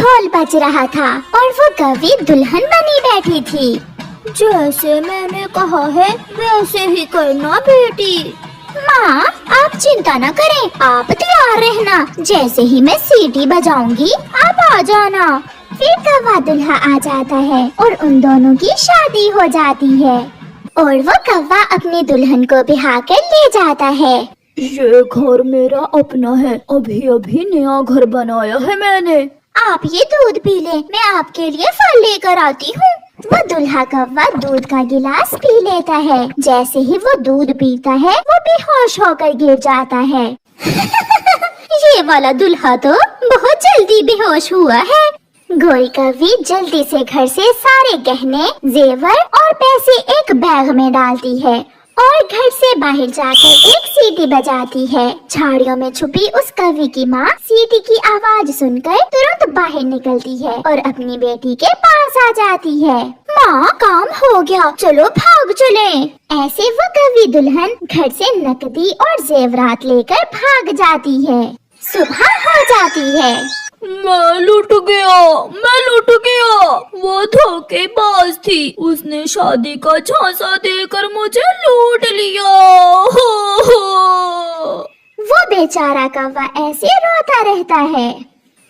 ढोल बज रहा था और वो कौवी दुल्हन बनी बैठी थी। जैसे मैंने कहा है वैसे ही करना बेटी। माँ आप चिंता न करें, आप तैयार रहना। जैसे ही मैं सीटी बजाऊंगी आप आ जाना। फिर कौवा दूल्हा आ जाता है और उन दोनों की शादी हो जाती है और वो कौवा अपनी दुल्हन को बिहा कर ले जाता है। ये घर मेरा अपना है, अभी अभी नया घर बनाया है मैंने। आप ये दूध पी ले, मैं आपके लिए फल लेकर आती हूँ। वो दूल्हा कौवा दूध का गिलास पी लेता है। जैसे ही वो दूध पीता है वो बेहोश होकर गिर जाता है। ये वाला दूल्हा तो बहुत जल्दी बेहोश हुआ है। गोरी कौवी जल्दी से घर से सारे गहने, जेवर और पैसे एक बैग में डालती है और घर से बाहर जाकर एक सीटी बजाती है। झाड़ियों में छुपी उस कौवी की माँ सीटी की आवाज सुनकर तुरंत बाहर निकलती है और अपनी बेटी के पास आ जाती है। माँ काम हो गया, चलो भाग चले। ऐसे वो कौवी दुल्हन घर से नकदी और जेवरात लेकर भाग जाती है। सुबह हो जाती है। मैं लुट गया। वो धोखेबाज थी, उसने शादी का झांसा देकर मुझे लूट लिया। वो बेचारा कौवा ऐसे रोता रहता है।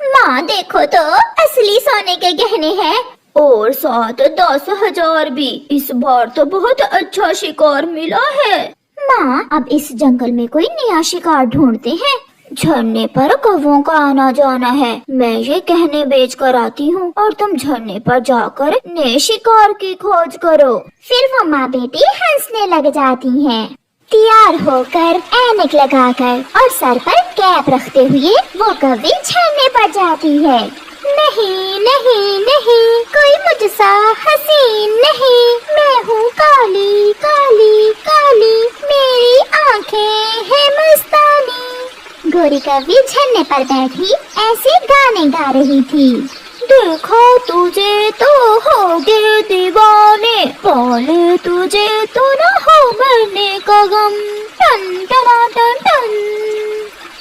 माँ देखो तो असली सोने के गहने हैं और साथ 10,000 भी। इस बार तो बहुत अच्छा शिकार मिला है। माँ अब इस जंगल में कोई नया शिकार ढूंढते हैं। झरने पर कौवों का आना जाना है। मैं ये गहने बेच कर आती हूँ और तुम झरने पर जाकर नए शिकार की खोज करो। फिर वो माँ बेटी हंसने लग जाती हैं। तैयार होकर ऐनक लगाकर और सर पर कैप रखते हुए वो कौवी झरने पर जाती है। नहीं नहीं नहीं, कोई मुझसा हसीन नहीं। मैं हूँ काली काली काली, मेरी आंखें हैं मस्तानी। गोरी कौवी झरने पर बैठी ऐसे गाने गा रही थी। देखा तुझे तो हो गए दीवाने, पाले तुझे तो न हो मरने का गम। टन टना टन टन।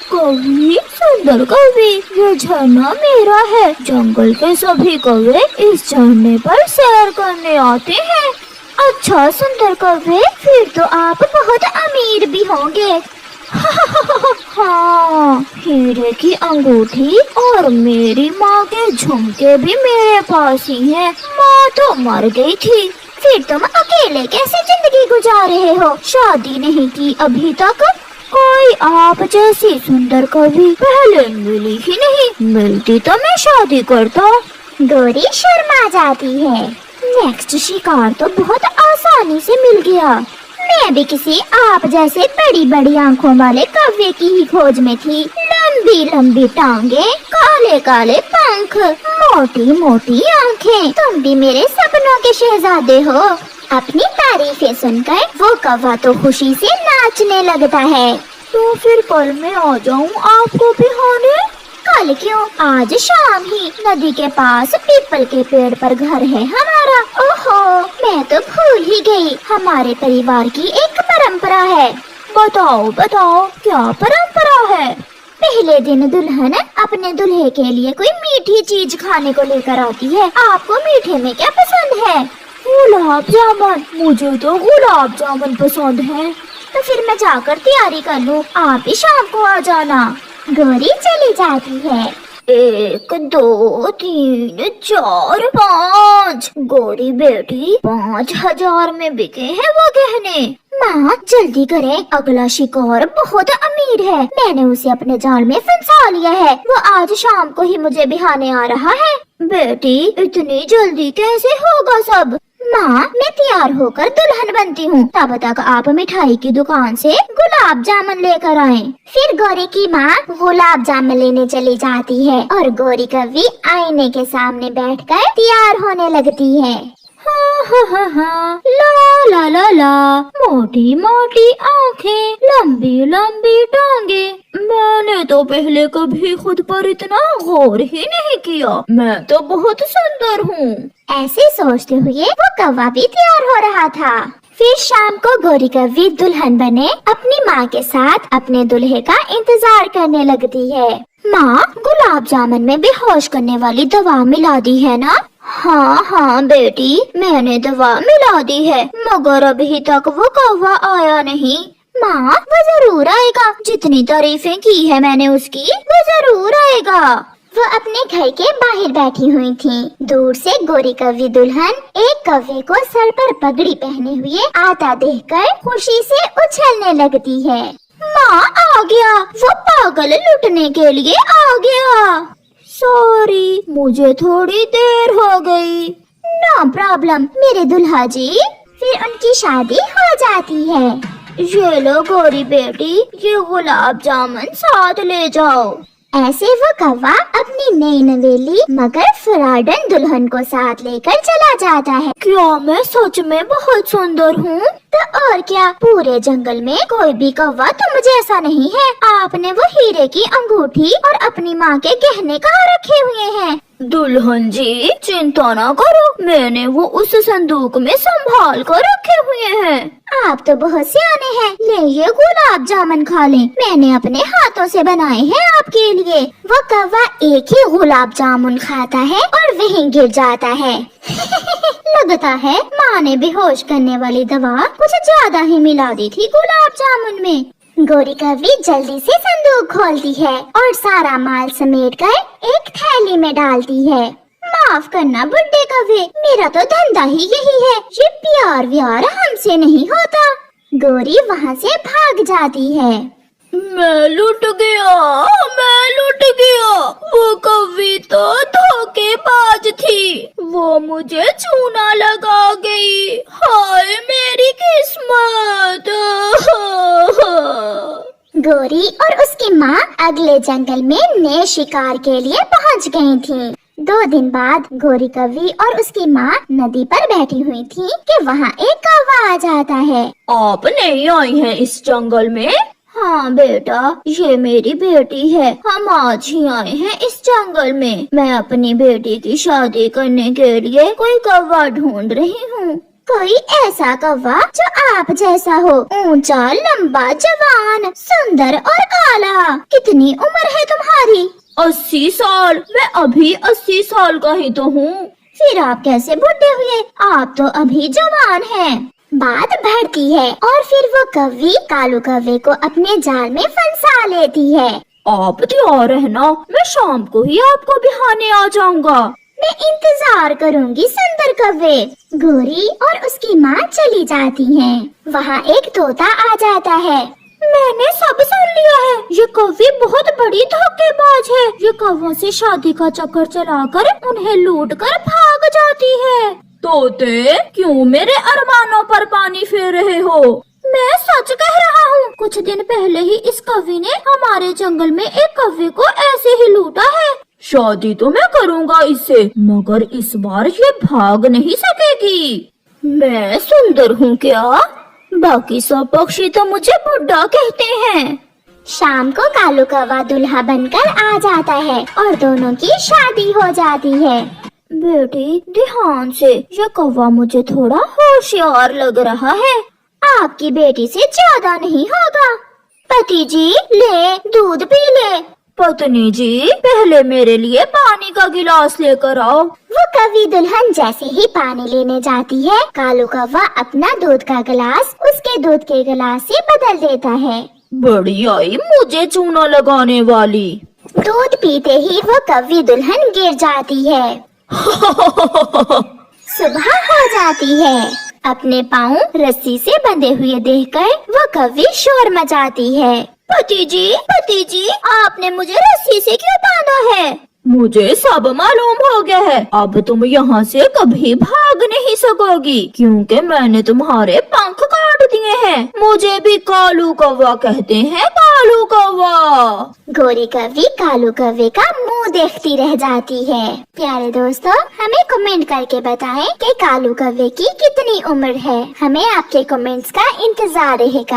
कौवी, सुंदर कौवी, ये झरना मेरा है। जंगल के सभी कौवे इस झरने पर सैर करने आते हैं। अच्छा सुंदर कौवे, फिर तो आप बहुत अमीर भी होंगे। हाँ, हीरे की अंगूठी और मेरी माँ के झुमके भी मेरे पास ही हैं। माँ तो मर गई थी। फिर तुम अकेले कैसे जिंदगी गुजार रहे हो? शादी नहीं की अभी तक? कोई आप जैसी सुंदर कौवी पहले मिली ही नहीं, मिलती तो मैं शादी करता। गोरी शर्मा जाती है। नेक्स्ट शिकार तो बहुत आसानी से मिल गया। मैं भी किसी आप जैसे बड़ी बड़ी आंखों वाले कौवे की ही खोज में थी। लंबी लंबी टांगे, काले काले पंख, मोटी मोटी आंखें। तुम भी मेरे सपनों के शहजादे हो। अपनी तारीफें सुनकर वो कौवा तो खुशी से नाचने लगता है। तो फिर कल मैं आ जाऊँ आपको बिहाने? कल क्यों, आज शाम ही। नदी के पास पीपल के पेड़ पर घर है हमारा। ओहो, मैं तो भूल ही गई। हमारे परिवार की एक परंपरा है। बताओ बताओ, क्या परंपरा है? पहले दिन दुल्हन अपने दूल्हे के लिए कोई मीठी चीज खाने को लेकर आती है। आपको मीठे में क्या पसंद है? गुलाब जामुन। मुझे तो गुलाब जामुन पसंद है। तो फिर मैं जाकर तैयारी कर लूँ, आप भी शाम को आ जाना। गोरी चली जाती है। 1 2 3 4 5। गोरी बेटी, 5,000 में बिके हैं वो गहने। माँ जल्दी करें, अगला शिकार बहुत अमीर है। मैंने उसे अपने जाल में फंसा लिया है। वो आज शाम को ही मुझे बिहाने आ रहा है। बेटी, इतनी जल्दी कैसे होगा सब? माँ मैं तैयार होकर दुल्हन बनती हूँ, तब तक आप मिठाई की दुकान से गुलाब जामुन लेकर आए। फिर गोरी की माँ गुलाब जामुन लेने चली जाती है और गोरी कौवी आईने के सामने बैठकर तैयार होने लगती है। हाँ, ला ला ला ला, मोटी मोटी आंखें, लंबी लंबी टांगे। मैंने तो पहले कभी खुद पर इतना गौर ही नहीं किया। मैं तो बहुत सुंदर हूँ। ऐसे सोचते हुए वो कौवा भी तैयार हो रहा था। फिर शाम को गोरी कौवी दुल्हन बने अपनी माँ के साथ अपने दूल्हे का इंतजार करने लगती है। माँ, गुलाब जामुन में बेहोश करने वाली दवा मिला दी है ना? हाँ हाँ बेटी, मैंने दवा मिला दी है, मगर अभी तक वो कौवा आया नहीं। माँ, वो जरूर आएगा, जितनी तारीफें की है मैंने उसकी, वो जरूर आएगा। वो अपने घर के बाहर बैठी हुई थी। दूर से गोरी कौवी दुल्हन एक कौवे को सर पर पगड़ी पहने हुए आता देखकर खुशी से उछलने लगती है। माँ, आ गया, वो पागल लुटने के लिए आ गया। सॉरी, मुझे थोड़ी देर हो गई। नो प्रॉब्लम मेरे दुल्हा जी। फिर उनकी शादी हो जाती है। ये लो गोरी बेटी, ये गुलाब जामुन साथ ले जाओ। ऐसे वो कौवा अपनी नई नवेली मगर फुराडन दुल्हन को साथ लेकर चला जाता है। क्या मैं सच में बहुत सुंदर हूँ? तो और क्या, पूरे जंगल में कोई भी कौवा तुम जैसा नहीं है। आपने वो हीरे की अंगूठी और अपनी माँ के गहने कहाँ रखे हुए हैं? दुल्हन जी, चिंता ना करो, मैंने वो उस संदूक में संभाल कर रखे हुए हैं। आप तो बहुत सियाने हैं। ले ये गुलाब जामुन खा लें, मैंने अपने हाथों से बनाए हैं आपके लिए। वो कौवा एक ही गुलाब जामुन खाता है और वहीं गिर जाता है। लगता है माँ ने बेहोश करने वाली दवा कुछ ज्यादा ही मिला दी थी गुलाब जामुन में। गोरी कौवी जल्दी से संदूक खोलती है और सारा माल समेटकर एक थैली में डालती है। माफ करना बुड्ढे कौवे, मेरा तो धंधा ही यही है, ये प्यार व्यार हमसे नहीं होता। गोरी वहाँ से भाग जाती है। मैं लुट गया, मैं लुट गया। वो कौवी तो धोखेबाज थी, वो मुझे चूना लगा गई। हाय मेरी किस्मत। गोरी और उसकी माँ अगले जंगल में नए शिकार के लिए पहुँच गई थी। 2 दिन बाद गोरी कौवी और उसकी माँ नदी पर बैठी हुई थी कि वहाँ एक कौवा आ जाता है। आप नहीं आई हैं इस जंगल में? हाँ बेटा, ये मेरी बेटी है, हम आज ही आए हैं इस जंगल में। मैं अपनी बेटी की शादी करने के लिए कोई कौवा ढूंढ रही हूँ। कोई ऐसा कौवा जो आप जैसा हो, ऊंचा, लंबा, जवान, सुंदर और काला। कितनी उम्र है तुम्हारी? 80 साल। मैं अभी 80 साल का ही तो हूँ। फिर आप कैसे बुढ़े हुए? आप तो अभी जवान हैं। बात बढ़ती है और फिर वो कौवी कालू कौवे को अपने जाल में फंसा लेती है। आप तैयार रहना, मैं शाम को ही आपको बिहाने आ जाऊंगा। मैं इंतजार करूंगी सुंदर कौवे। गोरी और उसकी माँ चली जाती हैं। वहाँ एक तोता आ जाता है। मैंने सब सुन लिया है, ये कौवी बहुत बड़ी धोखेबाज है। ये कौवों से शादी का चक्कर चलाकर उन्हें लूट कर भाग जाती है। तोते, क्यों मेरे अरमानों पर पानी फेर रहे हो? मैं सच कह रहा हूँ, कुछ दिन पहले ही इस कौवी ने हमारे जंगल में एक कौवे को ऐसे ही लूटा है। शादी तो मैं करूँगा इससे, मगर इस बार ये भाग नहीं सकेगी। मैं सुंदर हूँ क्या? बाकी सब पक्षी तो मुझे बुड्ढा कहते हैं। शाम को कालू कौवा दूल्हा बनकर आ जाता है और दोनों की शादी हो जाती है। बेटी ध्यान से, ये कौवा मुझे थोड़ा होशियार लग रहा है। आपकी बेटी से ज्यादा नहीं होगा। पति जी, ले दूध पी ले। पत्नी जी, पहले मेरे लिए पानी का गिलास लेकर आओ। वो कौवी दुल्हन जैसे ही पानी लेने जाती है, कालू कौवा अपना दूध का गिलास उसके दूध के गिलास से बदल देता है। बड़ी आई मुझे चूना लगाने वाली। दूध पीते ही वो कौवी दुल्हन गिर जाती है। सुबह हो जाती है। अपने पाँव रस्सी से बंधे हुए देखकर वो कौवी शोर मचाती है। पति जी, आपने मुझे रस्सी से क्यों बांधा है? मुझे सब मालूम हो गया है। अब तुम यहाँ से कभी भाग नहीं सकोगी, क्योंकि मैंने तुम्हारे पंख काट दिए हैं। मुझे भी कालू कौवा कहते हैं, कालू कौवा। गोरी कौवी कालू कौवे का मुंह देखती रह जाती है। प्यारे दोस्तों, हमें कमेंट करके बताएं कि कालू कौवे की कितनी उम्र है। हमें आपके कमेंट्स का इंतजार रहेगा।